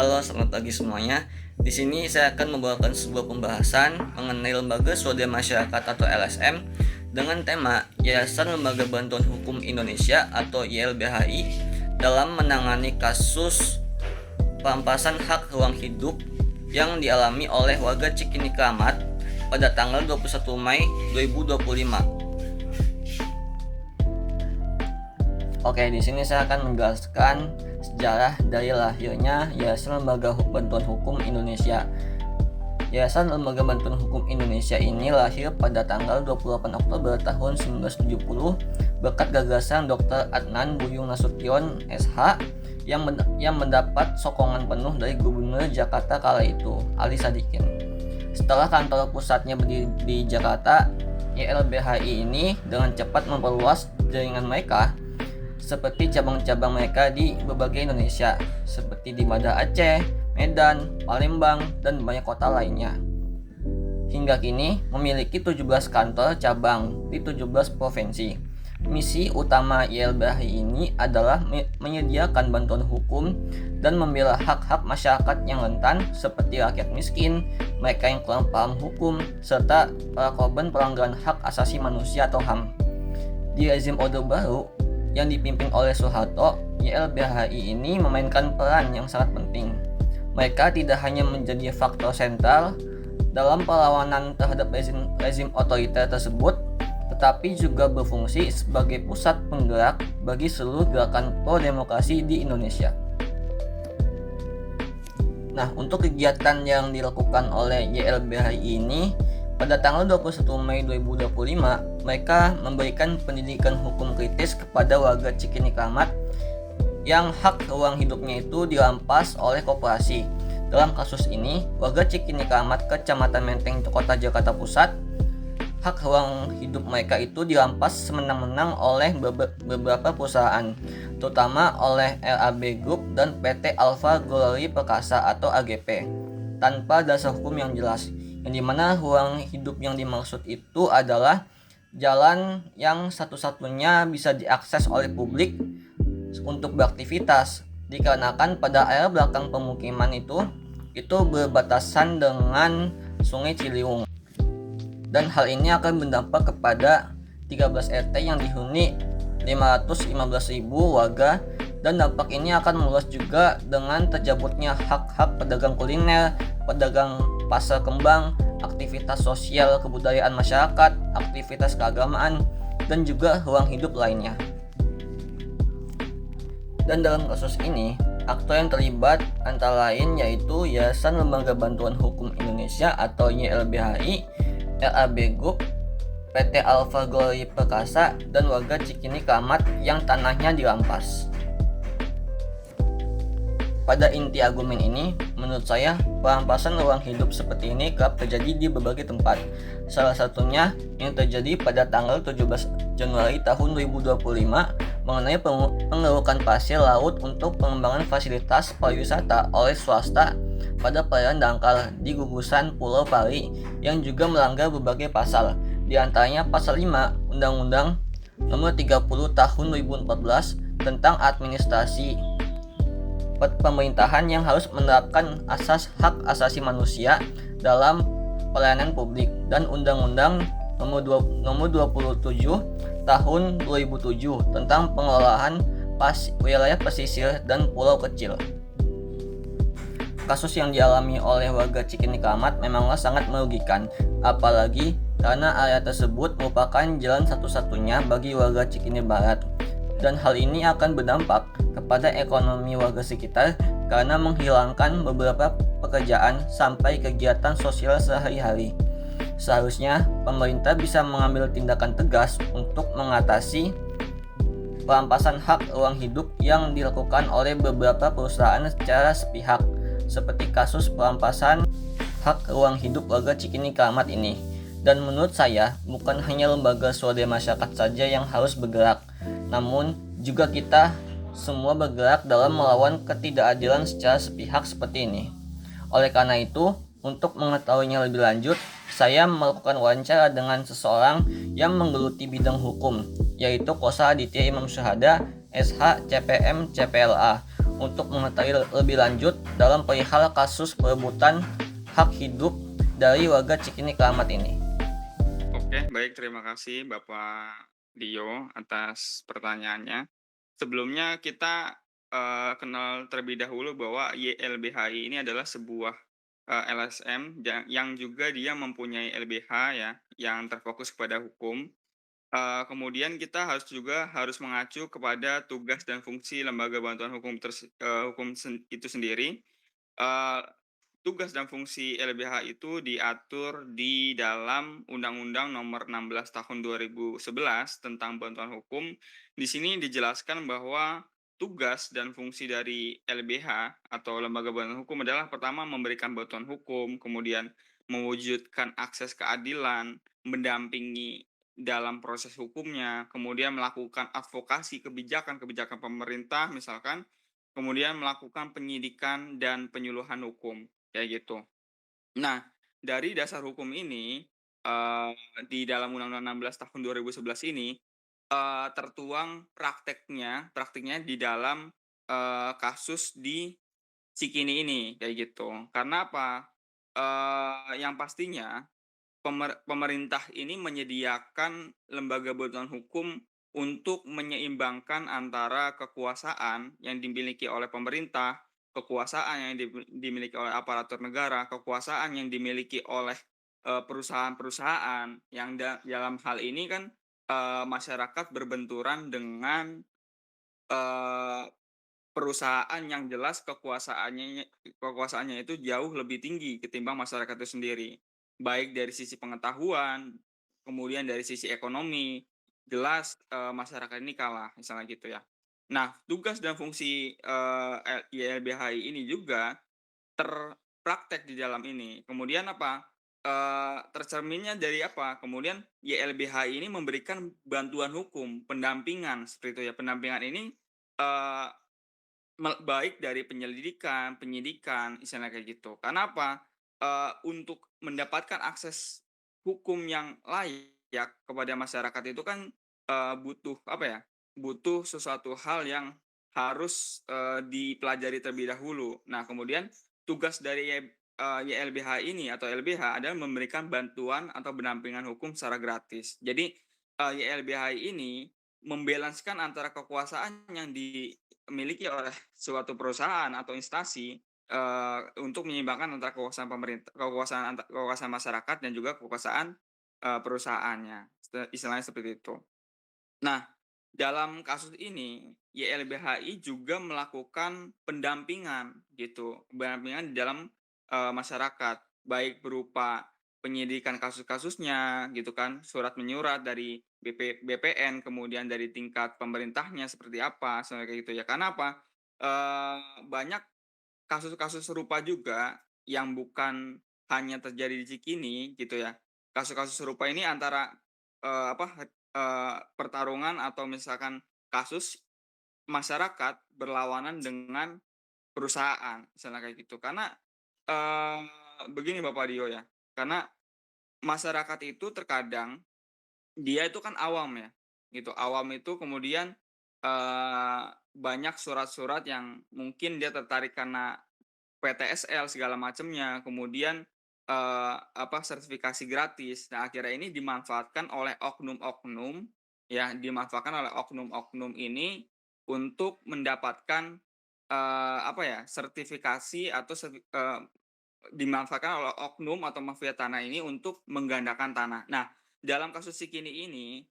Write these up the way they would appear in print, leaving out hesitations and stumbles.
Halo, selamat pagi semuanya. Di sini saya akan membawakan sebuah pembahasan mengenai Lembaga Swadaya Masyarakat atau LSM dengan tema Yayasan Lembaga Bantuan Hukum Indonesia atau YLBHI dalam menangani kasus perampasan hak ruang hidup yang dialami oleh warga Cikini Kramat pada tanggal 21 Mei 2025. Oke, di sini saya akan menjelaskan sejarah dari lahirnya Yayasan Lembaga Bantuan Hukum Indonesia. Yayasan Lembaga Bantuan Hukum Indonesia ini lahir pada tanggal 28 Oktober tahun 1970 berkat gagasan Dr. Adnan Buyung Nasution SH yang mendapat sokongan penuh dari Gubernur Jakarta kala itu, Ali Sadikin. Setelah kantor pusatnya berdiri di Jakarta, YLBHI ini dengan cepat memperluas jaringan mereka seperti cabang-cabang mereka di berbagai Indonesia, seperti di Banda Aceh, Medan, Palembang, dan banyak kota lainnya. Hingga kini memiliki 17 kantor cabang di 17 provinsi. Misi utama YLBHI ini adalah menyediakan bantuan hukum dan membela hak-hak masyarakat yang rentan seperti rakyat miskin, mereka yang kurang paham hukum, serta para korban pelanggaran hak asasi manusia atau HAM. Di rezim Orde Baru yang dipimpin oleh Soeharto, YLBHI ini memainkan peran yang sangat penting. Mereka tidak hanya menjadi faktor sentral dalam perlawanan terhadap rezim otoriter tersebut, tetapi juga berfungsi sebagai pusat penggerak bagi seluruh gerakan pro-demokrasi di Indonesia. Nah, untuk kegiatan yang dilakukan oleh YLBHI ini, pada tanggal 21 Mei 2025, mereka memberikan pendidikan hukum kritis kepada warga Cikini Kramat yang hak ruang hidupnya itu dirampas oleh koperasi. Dalam kasus ini, warga Cikini Kramat Kecamatan Menteng Kota Jakarta Pusat, hak ruang hidup mereka itu dirampas semenang-menang oleh beberapa perusahaan, terutama oleh RAB Group dan PT Alfa Glory Perkasa atau AGP, tanpa dasar hukum yang jelas, yang dimana ruang hidup yang dimaksud itu adalah jalan yang satu-satunya bisa diakses oleh publik untuk beraktivitas, dikarenakan pada area belakang pemukiman itu berbatasan dengan Sungai Ciliwung, dan hal ini akan berdampak kepada 13 RT yang dihuni 515.000 warga, dan dampak ini akan meluas juga dengan tercabutnya hak-hak pedagang kuliner, pedagang pasar kembang, aktivitas sosial kebudayaan masyarakat, aktivitas keagamaan, dan juga ruang hidup lainnya. Dan dalam kasus ini, aktor yang terlibat antara lain yaitu Yayasan Lembaga Bantuan Hukum Indonesia atau YLBHI, RAB Group, PT Alfa Glory Perkasa, dan warga Cikini Kramat yang tanahnya dirampas. Pada inti argumen ini, menurut saya, perampasan ruang hidup seperti ini kerap terjadi di berbagai tempat. Salah satunya yang terjadi pada tanggal 17 Januari tahun 2025 mengenai pengerukan pasir laut untuk pengembangan fasilitas pariwisata oleh swasta pada perairan dangkal di gugusan Pulau Pari yang juga melanggar berbagai pasal, di antaranya pasal 5 Undang-Undang Nomor 30 Tahun 2014 tentang administrasi pemerintahan yang harus menerapkan asas hak asasi manusia dalam pelayanan publik, dan Undang-Undang Nomor 27 Tahun 2007 tentang pengelolaan wilayah pesisir dan pulau kecil. Kasus yang dialami oleh warga Cikini Kramat memanglah sangat merugikan, apalagi karena area tersebut merupakan jalan satu-satunya bagi warga Cikini Barat, dan hal ini akan berdampak kepada ekonomi warga sekitar karena menghilangkan beberapa pekerjaan sampai kegiatan sosial sehari-hari. Seharusnya pemerintah bisa mengambil tindakan tegas untuk mengatasi perampasan hak ruang hidup yang dilakukan oleh beberapa perusahaan secara sepihak, seperti kasus perampasan hak ruang hidup warga Cikini Kramat ini. Dan menurut saya, bukan hanya lembaga swadaya masyarakat saja yang harus bergerak, namun juga kita semua bergerak dalam melawan ketidakadilan secara sepihak seperti ini. Oleh karena itu, untuk mengetahuinya lebih lanjut, saya melakukan wawancara dengan seseorang yang menggeluti bidang hukum, yaitu Kosa Aditya Imam Syuhada, SH, CPM, CPLA, untuk mengetahui lebih lanjut dalam perihal kasus perebutan hak hidup dari warga Cikini Keramat ini. Oke, baik. Terima kasih Bapak Dio atas pertanyaannya. Sebelumnya kita kenal terlebih dahulu bahwa YLBHI ini adalah sebuah LSM yang juga dia mempunyai LBH ya, yang terfokus kepada hukum. Kemudian kita harus mengacu kepada tugas dan fungsi lembaga bantuan hukum itu sendiri. Eee, Tugas dan fungsi LBH itu diatur di dalam Undang-Undang Nomor 16 Tahun 2011 tentang bantuan hukum. Di sini dijelaskan bahwa tugas dan fungsi dari LBH atau lembaga bantuan hukum adalah pertama memberikan bantuan hukum, kemudian mewujudkan akses keadilan, mendampingi dalam proses hukumnya, kemudian melakukan advokasi kebijakan-kebijakan pemerintah misalkan, kemudian melakukan penyidikan dan penyuluhan hukum, kayak gitu. Nah, dari dasar hukum ini, eee, di dalam Undang-Undang 16 tahun 2011 ini, tertuang praktiknya di dalam, kasus di Cikini ini, kayak gitu. Karena apa? Yang pastinya pemerintah ini menyediakan lembaga bantuan hukum untuk menyeimbangkan antara kekuasaan yang dimiliki oleh pemerintah, kekuasaan yang dimiliki oleh aparatur negara, kekuasaan yang dimiliki oleh, perusahaan-perusahaan yang dalam hal ini kan, masyarakat berbenturan dengan, eee perusahaan yang jelas kekuasaannya itu jauh lebih tinggi ketimbang masyarakat itu sendiri. Baik dari sisi pengetahuan, kemudian dari sisi ekonomi, jelas, masyarakat ini kalah, misalnya gitu ya. Nah, tugas dan fungsi, YLBHI ini juga terpraktek di dalam ini. Kemudian apa, tercerminnya dari apa, kemudian YLBHI ini memberikan bantuan hukum, pendampingan, seperti itu ya. Pendampingan ini, eee baik dari penyelidikan, penyidikan, istilahnya kayak gitu. Karena apa? Untuk mendapatkan akses hukum yang layak kepada masyarakat itu kan, butuh apa ya, butuh sesuatu hal yang harus, dipelajari terlebih dahulu. Nah, kemudian tugas dari YLBH ini atau LBH adalah memberikan bantuan atau pendampingan hukum secara gratis. Jadi, YLBH ini membalanskan antara kekuasaan yang dimiliki oleh suatu perusahaan atau instansi, untuk menyeimbangkan antara kekuasaan masyarakat dan juga kekuasaan, perusahaannya, istilahnya seperti itu. Nah, dalam kasus ini, YLBHI juga melakukan pendampingan gitu, pendampingan di dalam, masyarakat, baik berupa penyidikan kasus-kasusnya gitu kan, surat menyurat dari BPN, kemudian dari tingkat pemerintahnya seperti apa, misalnya kayak gitu ya. Karena apa? Banyak kasus-kasus serupa juga yang bukan hanya terjadi di Cikini gitu ya. Kasus-kasus serupa ini antara, pertarungan atau misalkan kasus masyarakat berlawanan dengan perusahaan, misalnya kayak gitu. Karena, eee, begini Bapak Dio ya, karena masyarakat itu terkadang dia itu kan awam ya, gitu. Awam itu kemudian, banyak surat-surat yang mungkin dia tertarik karena PTSL segala macamnya, kemudian, sertifikasi gratis. Nah, akhirnya ini dimanfaatkan oleh oknum-oknum, ya, dimanfaatkan oleh oknum-oknum ini untuk mendapatkan, sertifikasi atau dimanfaatkan oleh oknum atau mafia tanah ini untuk menggandakan tanah. Nah, dalam kasus Cikini ini,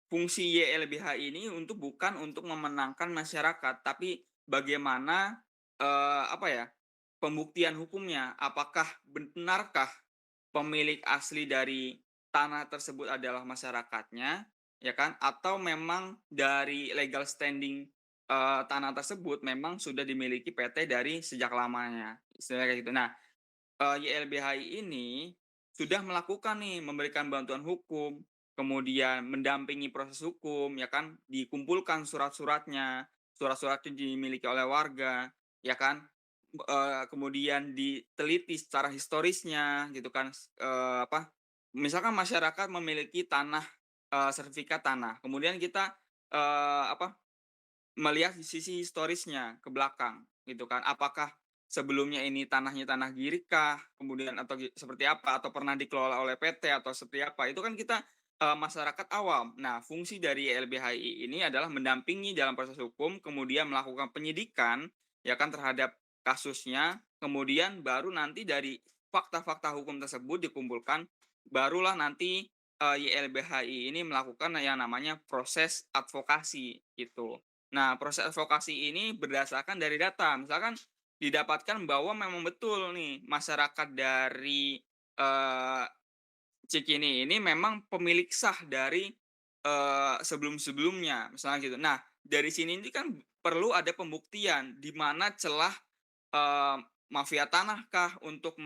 fungsi YLBH ini bukan untuk memenangkan masyarakat, tapi bagaimana, apa ya, pembuktian hukumnya. Apakah benarkah pemilik asli dari tanah tersebut adalah masyarakatnya, ya kan? Atau memang dari legal standing, tanah tersebut memang sudah dimiliki PT dari sejak lamanya, istilahnya kayak gitu. Nah, YLBHI ini sudah melakukan nih, memberikan bantuan hukum, kemudian mendampingi proses hukum, ya kan, dikumpulkan surat-suratnya, surat-surat itu dimiliki oleh warga, ya kan, kemudian diteliti secara historisnya gitu kan, misalkan masyarakat memiliki tanah, sertifikat tanah, kemudian kita, melihat sisi historisnya ke belakang gitu kan. Apakah sebelumnya ini tanahnya tanah girik kah? Kemudian atau seperti apa? Atau pernah dikelola oleh PT atau seperti apa? Itu kan kita masyarakat awam. Nah, fungsi dari YLBHI ini adalah mendampingi dalam proses hukum, kemudian melakukan penyidikan ya kan terhadap kasusnya, kemudian baru nanti dari fakta-fakta hukum tersebut dikumpulkan, barulah nanti YLBHI ini melakukan yang namanya proses advokasi gitu. Nah, proses advokasi ini berdasarkan dari data. Misalkan didapatkan bahwa memang betul nih masyarakat dari eh, Cikini ini memang pemilik sah dari sebelum-sebelumnya, misalnya gitu. Nah, dari sini ini kan perlu ada pembuktian di mana celah eee, mafia tanah kah untuk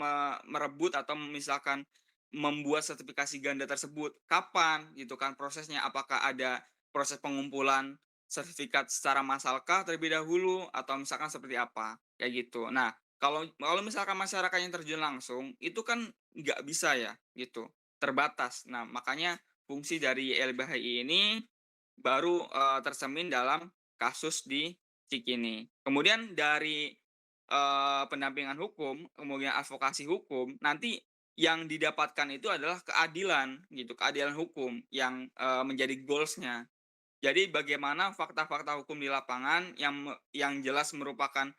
merebut atau misalkan membuat sertifikasi ganda tersebut, kapan gitu kan prosesnya, apakah ada proses pengumpulan sertifikat secara massalkah terlebih dahulu atau misalkan seperti apa, kayak gitu. Nah, kalau kalau misalkan masyarakat yang terjun langsung, itu kan nggak bisa ya, gitu, terbatas. Nah, makanya fungsi dari YLBHI ini baru, tercermin dalam kasus di Cikini. Kemudian dari pendampingan hukum, kemudian advokasi hukum, nanti yang didapatkan itu adalah keadilan gitu, keadilan hukum yang, menjadi goals-nya. Jadi bagaimana fakta-fakta hukum di lapangan yang jelas merupakan,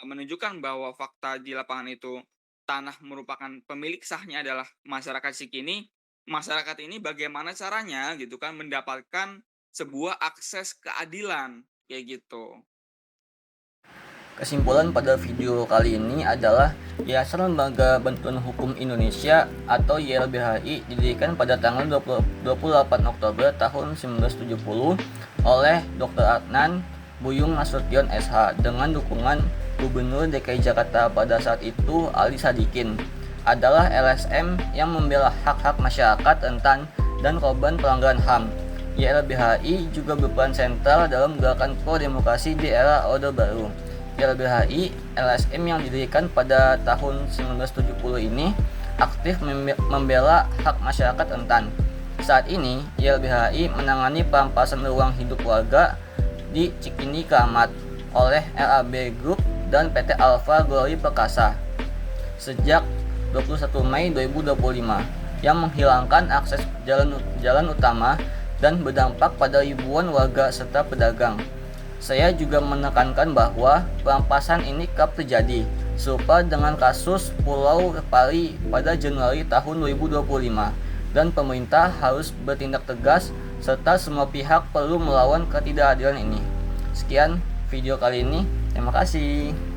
menunjukkan bahwa fakta di lapangan itu tanah merupakan pemilik sahnya adalah masyarakat Cikini, masyarakat ini bagaimana caranya gitu kan mendapatkan sebuah akses keadilan, kayak gitu. Kesimpulan pada video kali ini adalah Yayasan Lembaga Bantuan Hukum Indonesia atau YLBHI didirikan pada tanggal 28 Oktober tahun 1970 oleh Dr. Adnan Buyung Nasution SH dengan dukungan Gubernur DKI Jakarta pada saat itu Ali Sadikin. Adalah LSM yang membela hak-hak masyarakat rentan dan korban pelanggaran HAM. YLBHI juga berperan sentral dalam gerakan pro-demokrasi di era Orde Baru. YLBHI LSM yang didirikan pada tahun 1970 ini aktif membela hak masyarakat rentan. Saat ini, YLBHI menangani perampasan ruang hidup warga di Cikini Keramat oleh LAB Group dan PT Alfa Glory Perkasa sejak 21 Mei 2025 yang menghilangkan akses jalan utama dan berdampak pada ribuan warga serta pedagang. Saya juga menekankan bahwa perampasan ini kerap terjadi, serupa dengan kasus Pulau Pari pada Januari tahun 2025, dan pemerintah harus bertindak tegas serta semua pihak perlu melawan ketidakadilan ini. Sekian video kali ini, terima kasih.